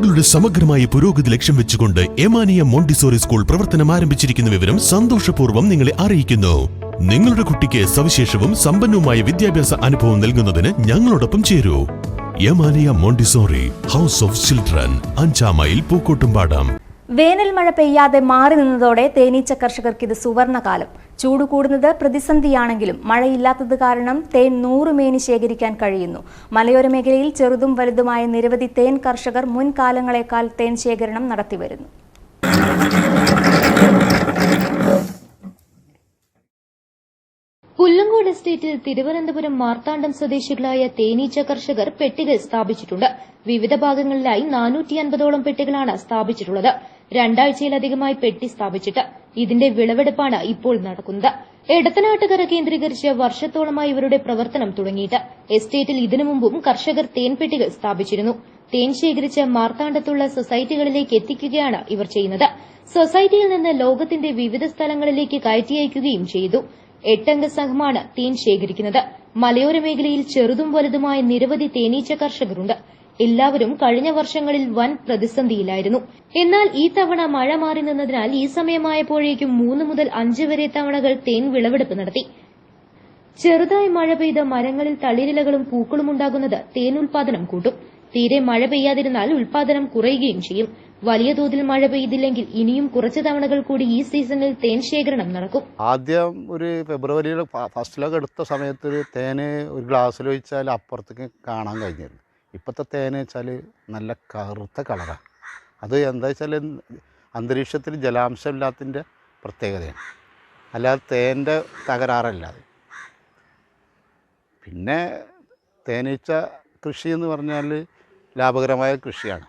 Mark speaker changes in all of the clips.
Speaker 1: കുട്ടികളുടെ സമഗ്രമായ പുരോഗതി ലക്ഷ്യം വെച്ചുകൊണ്ട് എമാനിയ മോണ്ടിസോറി സ്കൂൾ പ്രവർത്തനം ആരംഭിച്ചിരിക്കുന്ന വിവരം സന്തോഷപൂർവ്വം നിങ്ങളെ അറിയിക്കുന്നു. നിങ്ങളുടെ കുട്ടിക്ക് സവിശേഷവും സമ്പന്നവുമായ വിദ്യാഭ്യാസ അനുഭവം നൽകുന്നതിന് ഞങ്ങളോടൊപ്പം ചേരൂ. എമാനിയ Montessori house of children, 5 mile Pookkottumpadam.
Speaker 2: വേനൽ മഴ പെയ്യാതെ മാറി നിന്നതോടെ തേനീച്ച കർഷകർക്ക് ഇത് സുവർണകാലം. ചൂട് കൂടുന്നത് പ്രതിസന്ധിയാണെങ്കിലും മഴയില്ലാത്തത് കാരണം തേൻ 100 മേനി ശേഖരിക്കാൻ കഴിയുന്നു. മലയോര മേഖലയിൽ ചെറുതും വലുതുമായ നിരവധി തേൻ കർഷകർ മുൻകാലങ്ങളെക്കാൾ തേൻ ശേഖരണം നടത്തിവരുന്നു.
Speaker 3: പുല്ലങ്കോട് എസ്റ്റേറ്റിൽ തിരുവനന്തപുരം മാർത്താണ്ഡം സ്വദേശികളായ തേനീച്ച കർഷകർ പെട്ടികൾ സ്ഥാപിച്ചിട്ടുണ്ട്. വിവിധ ഭാഗങ്ങളിലായി 450ഓളം പെട്ടികളാണ് സ്ഥാപിച്ചിട്ടുള്ളത്. 2 ആഴ്ചയിലധികമായി പെട്ടി സ്ഥാപിച്ചിട്ട് ഇതിന്റെ വിളവെടുപ്പാണ് ഇപ്പോൾ നടക്കുന്നത്. എടത്തനാട്ടുകര കേന്ദ്രീകരിച്ച് വർഷത്തോളമായി ഇവരുടെ പ്രവർത്തനം തുടങ്ങിയിട്ട്. എസ്റ്റേറ്റിൽ ഇതിനു മുമ്പും കർഷകർ തേൻ പെട്ടികൾ സ്ഥാപിച്ചിരുന്നു. തേൻ ശേഖരിച്ച് മാർത്താണ്ഡത്തുള്ള സൊസൈറ്റികളിലേക്ക് എത്തിക്കുകയാണ് ഇവർ ചെയ്യുന്നത്. സൊസൈറ്റിയിൽ നിന്ന് ലോകത്തിന്റെ വിവിധ സ്ഥലങ്ങളിലേക്ക് കയറ്റി അയക്കുകയും ചെയ്തു. 8 അംഗ സംഘമാണ് തേൻ ശേഖരിക്കുന്നത്. മലയോര മേഖലയിൽ ചെറുതും വലുതുമായ നിരവധി തേനീച്ച കർഷകരുണ്ട്. എല്ലാവരും കഴിഞ്ഞ വർഷങ്ങളിൽ വൻ പ്രതിസന്ധിയിലായിരുന്നു. എന്നാൽ ഈ തവണ മഴ മാറി നിന്നതിനാൽ ഈ സമയമായപ്പോഴേക്കും 3 മുതൽ 5 വരെ തവണകൾ തേൻ വിളവെടുപ്പ് നടത്തി. ചെറുതായി മഴ പെയ്ത് മരങ്ങളിൽ തളിരിലകളും പൂക്കളും ഉണ്ടാകുന്നത് തേൻ ഉൽപാദനം കൂട്ടും. തീരെ മഴ പെയ്യാതിരുന്നാൽ ഉൽപാദനം കുറയുകയും ചെയ്യും. വലിയ തോതിൽ മഴ പെയ്തില്ലെങ്കിൽ ഇനിയും കുറച്ച് തവണകൾ കൂടി ഈ സീസണിൽ തേൻ ശേഖരണം നടക്കും.
Speaker 4: ആദ്യം ഒരു ഫെബ്രുവരിയിൽ ഫസ്റ്റിലൊക്കെ എടുത്ത സമയത്ത് തേന് ഒരു ഗ്ലാസ്സിൽ ഒഴിച്ചാൽ അപ്പുറത്തേക്ക് കാണാൻ കഴിഞ്ഞിരുന്നു. ഇപ്പോഴത്തെ തേന് വെച്ചാൽ നല്ല കറുത്ത കളറാണ്. അത് എന്താ വെച്ചാൽ അന്തരീക്ഷത്തിൽ ജലാംശം ഇല്ലാത്തതിൻ്റെ പ്രത്യേകതയാണ്, അല്ലാതെ തേൻ്റെ തകരാറല്ല അത്. പിന്നെ തേനീച്ച കൃഷി എന്ന് പറഞ്ഞാൽ ലാഭകരമായ കൃഷിയാണ്.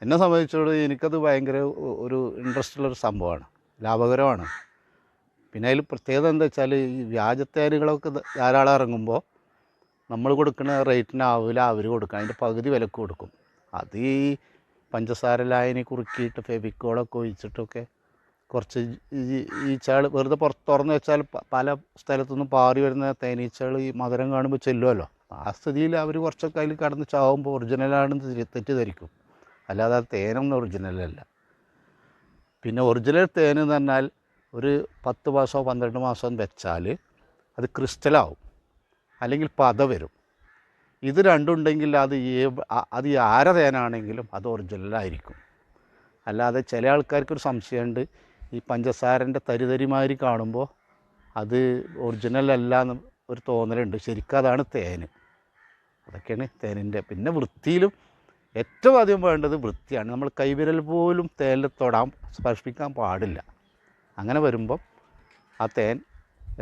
Speaker 4: എന്നെ സംബന്ധിച്ചോളം എനിക്കത് ഭയങ്കര ഒരു ഇൻട്രസ്റ്റ് ഉള്ളൊരു സംഭവമാണ്, ലാഭകരമാണ്. പിന്നെ അതിൽ പ്രത്യേകത എന്താ വെച്ചാൽ ഈ വ്യാജത്തേനുകളൊക്കെ ധാരാളം ഇറങ്ങുമ്പോൾ നമ്മൾ കൊടുക്കുന്ന റേറ്റിനാവില്ല അവർ കൊടുക്കുക, അതിൻ്റെ പകുതി വിലക്ക് കൊടുക്കും. അത് ഈ പഞ്ചസാര ലായനി കുറുക്കിയിട്ട് ഫെവിക്കോളൊക്കെ ഒഴിച്ചിട്ടൊക്കെ കുറച്ച് ഈച്ചകൾ വെറുതെ പുറത്ത് തുറന്ന് വെച്ചാൽ പല സ്ഥലത്തുനിന്നും പാറി വരുന്ന തേനീച്ചകൾ ഈ മധുരം കാണുമ്പോൾ ചെല്ലുമല്ലോ. ആ സ്ഥിതിയിൽ അവർ കുറച്ചൊക്കെ അതിൽ കടന്ന് ചാവുമ്പോൾ ഒറിജിനലാണെന്ന് തെറ്റിദ്ധരിക്കും. അല്ലാതെ ആ തേനൊന്നും ഒറിജിനലല്ല. പിന്നെ ഒറിജിനൽ തേനെന്ന് പറഞ്ഞാൽ ഒരു 10 മാസമോ 12 മാസമോ വെച്ചാൽ അത് ക്രിസ്റ്റലാവും, അല്ലെങ്കിൽ പത വരും. ഇത് രണ്ടുണ്ടെങ്കിൽ അത് ആര തേനാണെങ്കിലും അത് ഒറിജിനലായിരിക്കും. അല്ലാതെ ചില ആൾക്കാർക്കൊരു സംശയമുണ്ട്, ഈ പഞ്ചസാരൻ്റെ തരിതരിമാതിരി കാണുമ്പോൾ അത് ഒറിജിനലല്ല എന്ന് ഒരു തോന്നലുണ്ട്. ശരിക്കും അതാണ് തേന്. അതൊക്കെയാണ് തേനിൻ്റെ. പിന്നെ വൃത്തിയിലും ഏറ്റവും അധികം വേണ്ടത് വൃത്തിയാണ്. നമ്മൾ കൈവിരൽ പോലും തേനിൽ സ്പർശിക്കാൻ പാടില്ല. അങ്ങനെ വരുമ്പം ആ തേൻ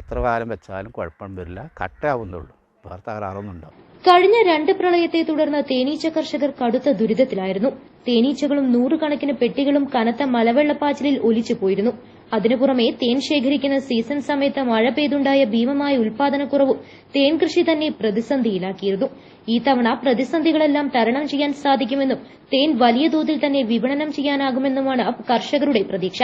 Speaker 4: എത്ര കാലം വെച്ചാലും കുഴപ്പം വരില്ല, കട്ടയാവുന്നുള്ളൂ, വേറെ തകരാറൊന്നും ഉണ്ടാവും.
Speaker 3: കഴിഞ്ഞ 2 പ്രളയത്തെ തുടർന്ന് തേനീച്ച കർഷകർ കടുത്ത ദുരിതത്തിലായിരുന്നു. തേനീച്ചകളും 100 കണക്കിന് പെട്ടികളും കനത്ത മലവെള്ളപ്പാച്ചിലിൽ ഒലിച്ചു പോയിരുന്നു. അതിനു പുറമെ തേൻ ശേഖരിക്കുന്ന സീസൺ സമയത്ത് മഴ പെയ്തുണ്ടായ ഭീമമായ ഉൽപാദനക്കുറവും തേൻ കൃഷി തന്നെ പ്രതിസന്ധിയിലാക്കിയിരുന്നു. ഈ തവണ പ്രതിസന്ധികളെല്ലാം തരണം ചെയ്യാൻ സാധിക്കുമെന്നും തേൻ വലിയ തോതിൽ തന്നെ വിപണനം ചെയ്യാനാകുമെന്നുമാണ് കർഷകരുടെ പ്രതീക്ഷ.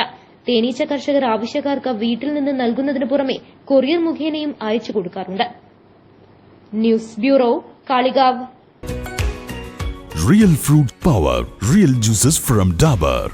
Speaker 3: തേനീച്ച കർഷകർ ആവശ്യക്കാർക്ക് വീട്ടിൽ നിന്ന് നൽകുന്നതിനു പുറമെ കൊറിയർ മുഖേനയും അയച്ചു കൊടുക്കാറുണ്ട്. News bureau, Kalikavu.
Speaker 1: Real fruit power, real juices from Dabur.